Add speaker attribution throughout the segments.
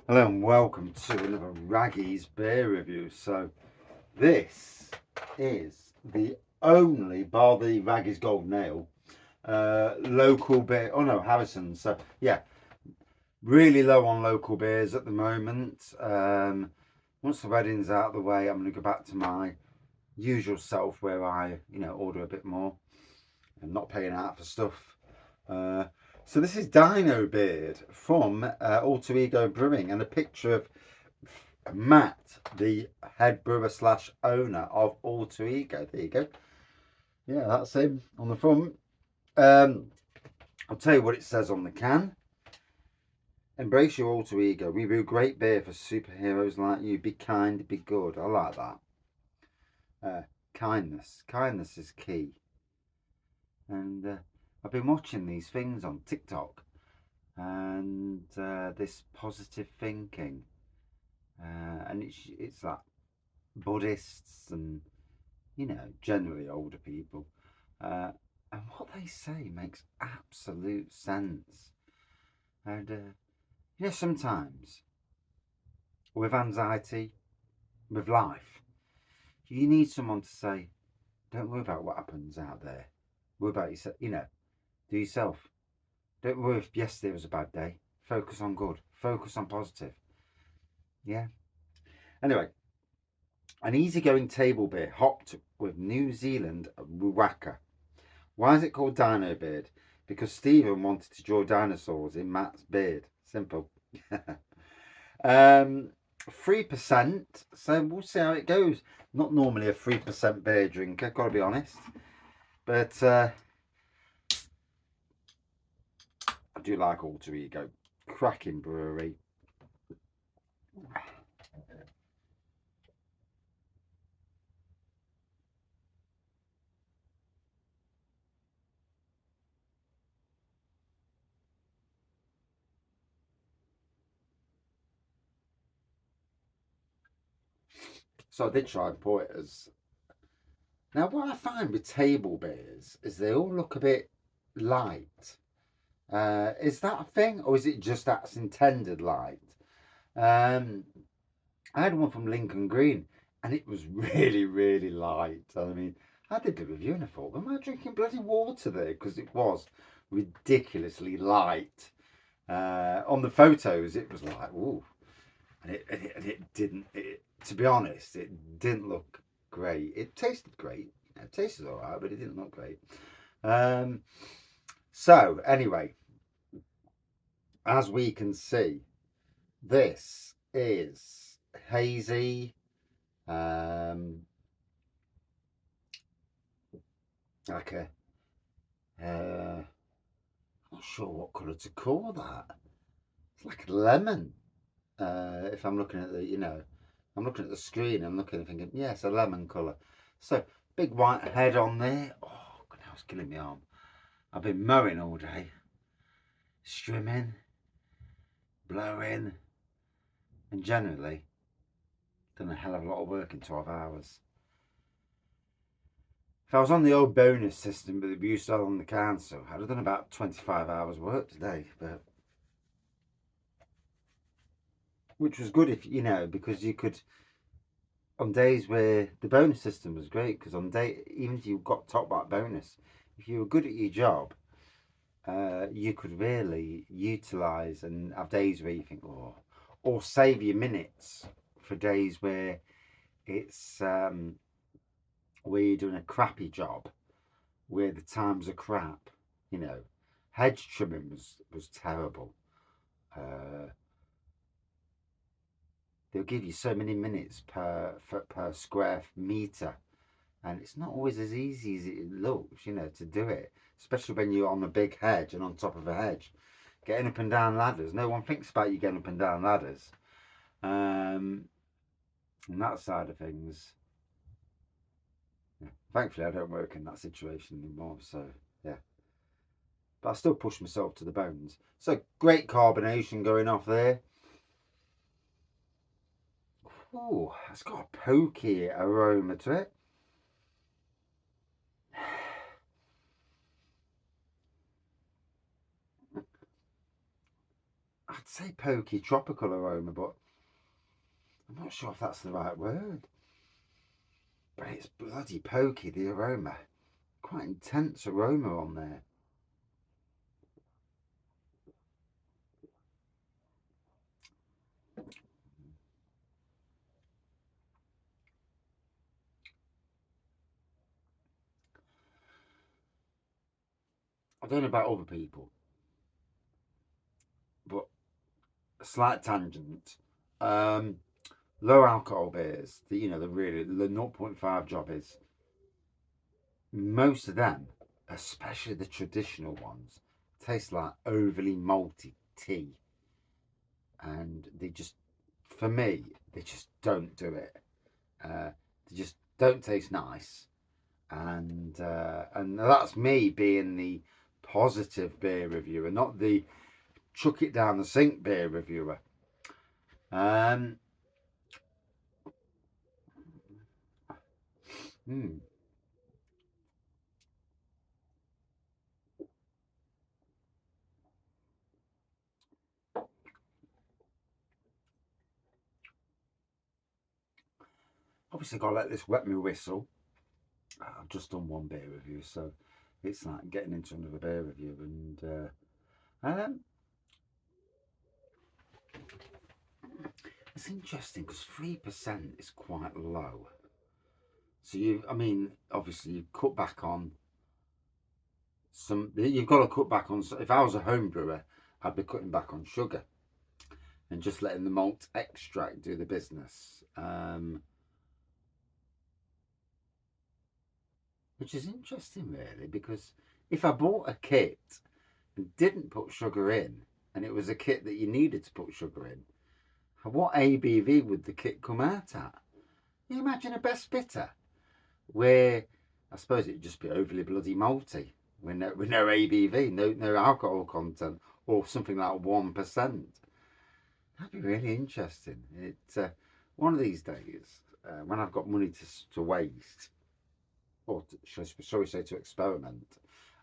Speaker 1: Hello and welcome to another Raggy's beer review. So this is the only, bar the Raggy's Golden Ale, local beer. Oh no, Harrison's. So yeah, really low on local beers at the moment. Once the wedding's out of the way, I'm going to go back to my usual self where I, order a bit more and not paying out for stuff. So this is Dino Beard from Alter Ego Brewing, and a picture of Matt, the head brewer slash owner of Alter Ego. There you go. Yeah, that's him on the front. I'll tell you what it says on the can. Embrace your alter ego. We brew great beer for superheroes like you. Be kind, be good. I like that. Kindness. Kindness is key. And I've been watching these things on TikTok, and this positive thinking, and it's like Buddhists and generally older people, and what they say makes absolute sense. And sometimes with anxiety, with life, you need someone to say, "Don't worry about what happens out there. Worry about yourself. Do yourself. Don't worry if yesterday was a bad day. Focus on good. Focus on positive." Yeah. Anyway, an easygoing table beer hopped with New Zealand Ruaka. Why is it called Dino Beard? Because Stephen wanted to draw dinosaurs in Matt's beard. Simple. 3%. So we'll see how it goes. Not normally a 3% beer drinker, gotta be honest. But I do like Alter Ego. Cracking brewery. So I did try and pour it as. Now, what I find with table beers is they all look a bit light. Is that a thing, or is it just that's intended light? Um, I had one from Lincoln Green, and it was really, really light. I mean, I did the review and I thought, am I drinking bloody water there? Because it was ridiculously light. On the photos, it was like, ooh, and it didn't. To be honest, it didn't look great. It tasted great. It tasted all right, but it didn't look great. Um, so anyway, as we can see, this is hazy. Like a, I'm not sure what colour to call that. It's like a lemon. If I'm looking at I'm looking at the screen. I'm looking and thinking, yes, a lemon colour. So big white head on there. Oh, God, that was killing me arm. I've been mowing all day, strimming, blowing, and generally done a hell of a lot of work in 12 hours. If I was on the old bonus system with the abuse on the council, I'd have done about 25 hours work today, but which was good because you could, on days where the bonus system was great, because even if you got top back bonus, if you were good at your job, you could really utilise and have days where you think, oh, or save your minutes for days where it's where you're doing a crappy job, where the times are crap. Hedge trimming was terrible. They'll give you so many minutes per square meter, and it's not always as easy as it looks, to do it, especially when you're on a big hedge and on top of a hedge, getting up and down ladders. No one thinks about you getting up and down ladders, and that side of things. Yeah. Thankfully, I don't work in that situation anymore, so yeah. But I still push myself to the bones. So great carbonation going off there. Ooh, it's got a pokey aroma to it. I'd say pokey tropical aroma, but I'm not sure if that's the right word. But it's bloody pokey, the aroma. Quite intense aroma on there. I don't know about other people, but a slight tangent. Low alcohol beers, the really the 0.5 jobbies, most of them, especially the traditional ones, taste like overly malty tea, and they just, for me, they just don't do it. They just don't taste nice, and that's me being the positive beer reviewer, not the chuck it down the sink beer reviewer. Um, hmm. Obviously, got to let this wet me whistle. I've just done one beer review, so it's like getting into another beer review, and it's interesting because 3% is quite low. So I mean, obviously you cut back on some. You've got to cut back on. If I was a home brewer, I'd be cutting back on sugar and just letting the malt extract do the business. Which is interesting, really, because if I bought a kit and didn't put sugar in, and it was a kit that you needed to put sugar in, what ABV would the kit come out at? Can you imagine a best bitter where I suppose it'd just be overly bloody malty with no ABV, no alcohol content, or something like 1%. That'd be really interesting. One of these days, when I've got money to waste, or shall we say to experiment,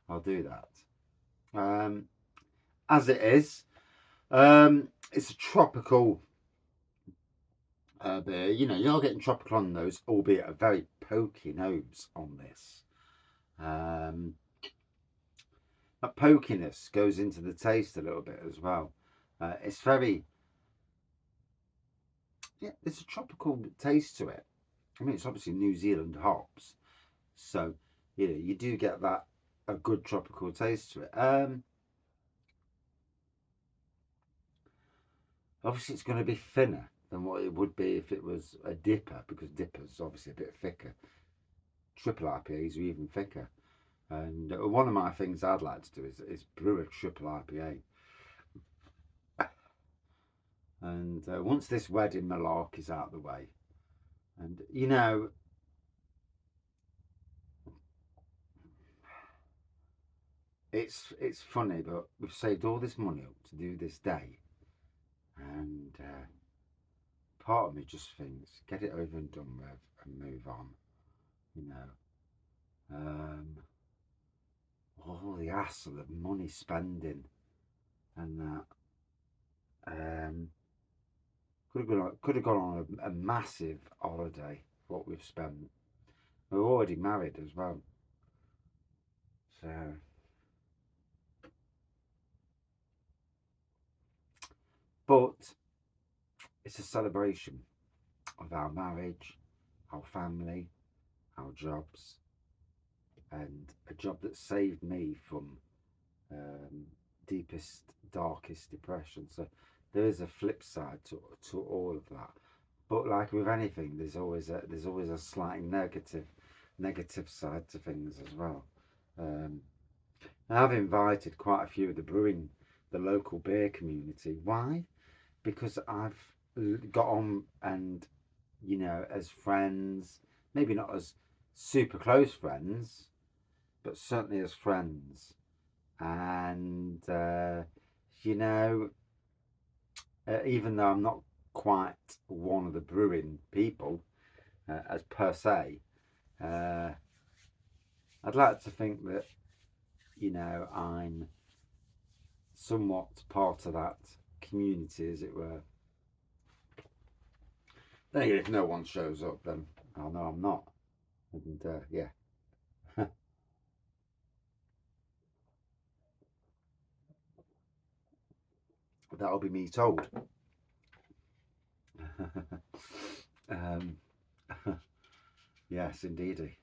Speaker 1: I'll do that. As it is, it's a tropical beer. You're getting tropical on those, albeit a very pokey nose on this. That pokiness goes into the taste a little bit as well. It's very, yeah, there's a tropical taste to it. I mean, it's obviously New Zealand hops, so you do get that a good tropical taste to it. Obviously, it's going to be thinner than what it would be if it was a dipper, because dipper's obviously a bit thicker. Triple IPAs are even thicker. And one of my things I'd like to do is brew a triple IPA. And once this wedding malark is out of the way, and it's funny, but we've saved all this money up to do this day, and part of me just thinks get it over and done with and move on. You know, all the hassle of money spending and that. Could have gone on a massive holiday. What we've spent. We're already married as well, so. But it's a celebration of our marriage, our family, our jobs, and a job that saved me from deepest, darkest depression. So there is a flip side to all of that. But like with anything, there's always a slight negative side to things as well. Um, and I've invited quite a few of the local beer community. Why? Because I've got on and as friends, maybe not as super close friends, but certainly as friends. And you know, even though I'm not quite one of the brewing people as per se, uh, I'd like to think that I'm somewhat part of that community, as it were. Then again, if no one shows up, then I'll know I'm not. And yeah. That'll be me told. um, yes, indeedy.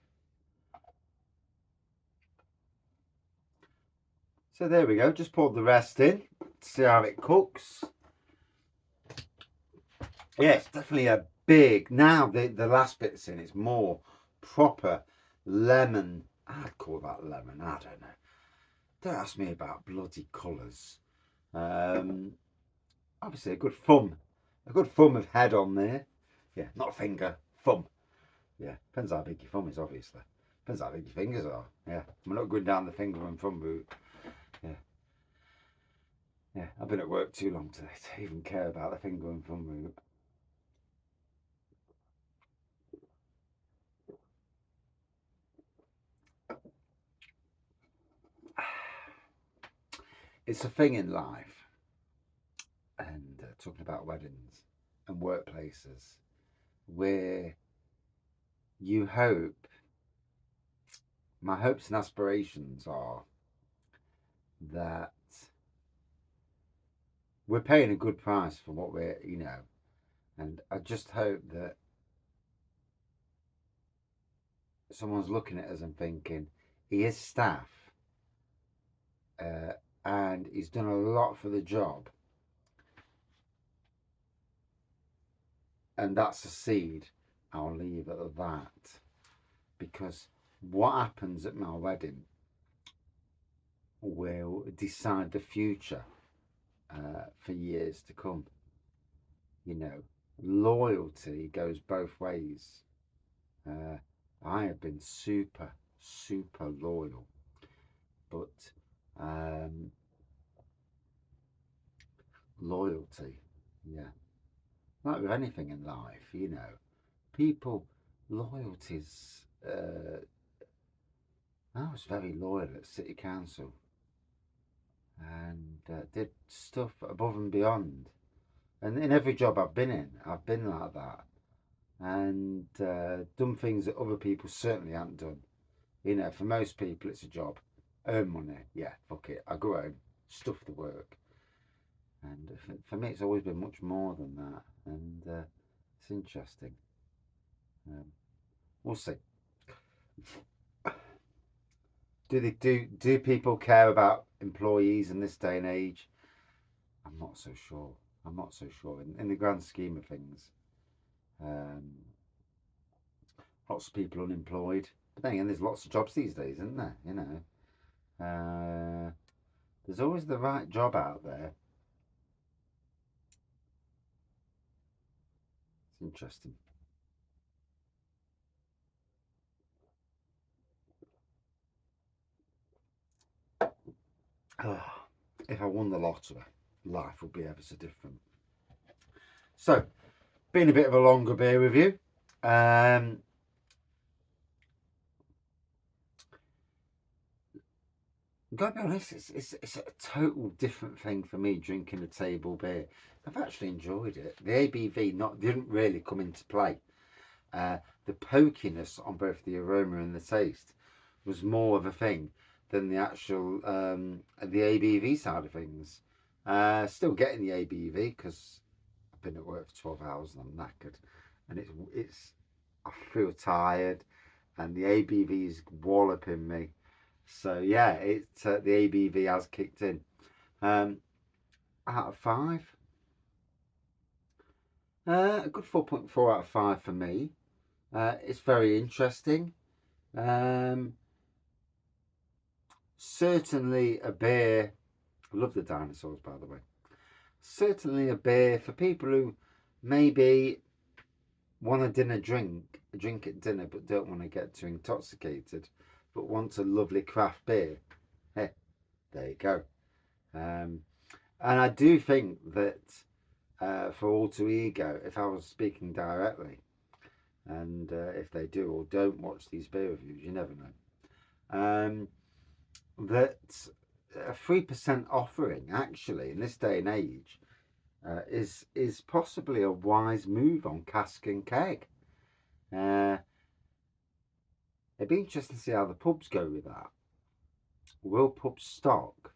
Speaker 1: So there we go. Just poured the rest in. See how it cooks. Yeah, it's definitely a big. Now the last bit's in. It's more proper lemon. I'd call that lemon. I don't know. Don't ask me about bloody colours. Obviously a good thumb of head on there. Yeah, not finger, thumb. Yeah, depends how big your thumb is, obviously. Depends how big your fingers are. Yeah, we're not going down the finger and thumb route. Yeah, yeah. I've been at work too long today to even care about the finger and thumb route. It's a thing in life, and talking about weddings and workplaces, where you hope. My hopes and aspirations are that we're paying a good price for what we're. And I just hope that someone's looking at us and thinking, he is staff, and he's done a lot for the job, and that's a seed. I'll leave it at that, because what happens at my wedding will decide the future for years to come. Loyalty goes both ways. I have been super, super loyal, but loyalty, yeah, like with anything in life, people, loyalties. I was very loyal at City Council, and did stuff above and beyond. And in every job I've been in, I've been like that, and done things that other people certainly haven't done. For most people, it's a job, earn money, yeah, fuck it, I go home, stuff the work. And for me, it's always been much more than that, and it's interesting. We'll see. Do people care about employees in this day and age? I'm not so sure. In the grand scheme of things. Lots of people unemployed, but then again, there's lots of jobs these days, isn't there? There's always the right job out there. It's interesting. If I won the lottery, life would be ever so different. So, been a bit of a longer beer review. Gotta be honest, it's a total different thing for me drinking a table beer. I've actually enjoyed it. The ABV didn't really come into play. The pokiness on both the aroma and the taste was more of a thing than the actual the ABV side of things. Still getting the ABV because I've been at work for 12 hours and I'm knackered, and it's I feel tired, and the ABV is walloping me. So yeah, the ABV has kicked in. Out of 5, a good 4.4 out of 5 for me. It's very interesting. Certainly a beer. I love the dinosaurs, by the way. Certainly a beer for people who maybe want a drink at dinner, but don't want to get too intoxicated, but want a lovely craft beer. Hey, there you go. And I do think that for Alter Ego, if I was speaking directly, and if they do or don't watch these beer reviews, you never know, that a 3% offering, actually, in this day and age, is possibly a wise move on cask and keg. It'd be interesting to see how the pubs go with that. Will pubs stock?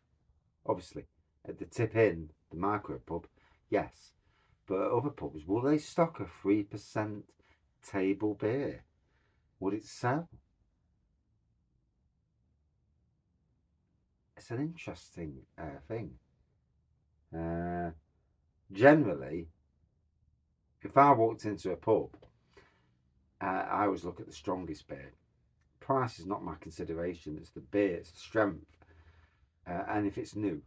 Speaker 1: Obviously, at the Tip Inn, the micro pub, yes. But at other pubs, will they stock a 3% table beer? Would it sell? It's an interesting thing. Generally, if I walked into a pub, I always look at the strongest beer. Price is not my consideration, it's the beer, it's the strength, and if it's new.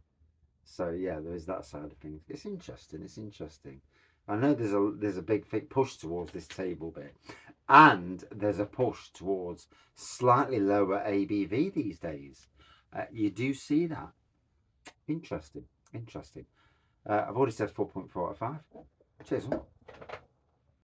Speaker 1: So yeah, there is that side of things. It's interesting. It's interesting. I know there's a big push towards this table beer, and there's a push towards slightly lower ABV these days. You do see that. Interesting. Interesting. I've already said 4.4 out of 5. Cheers.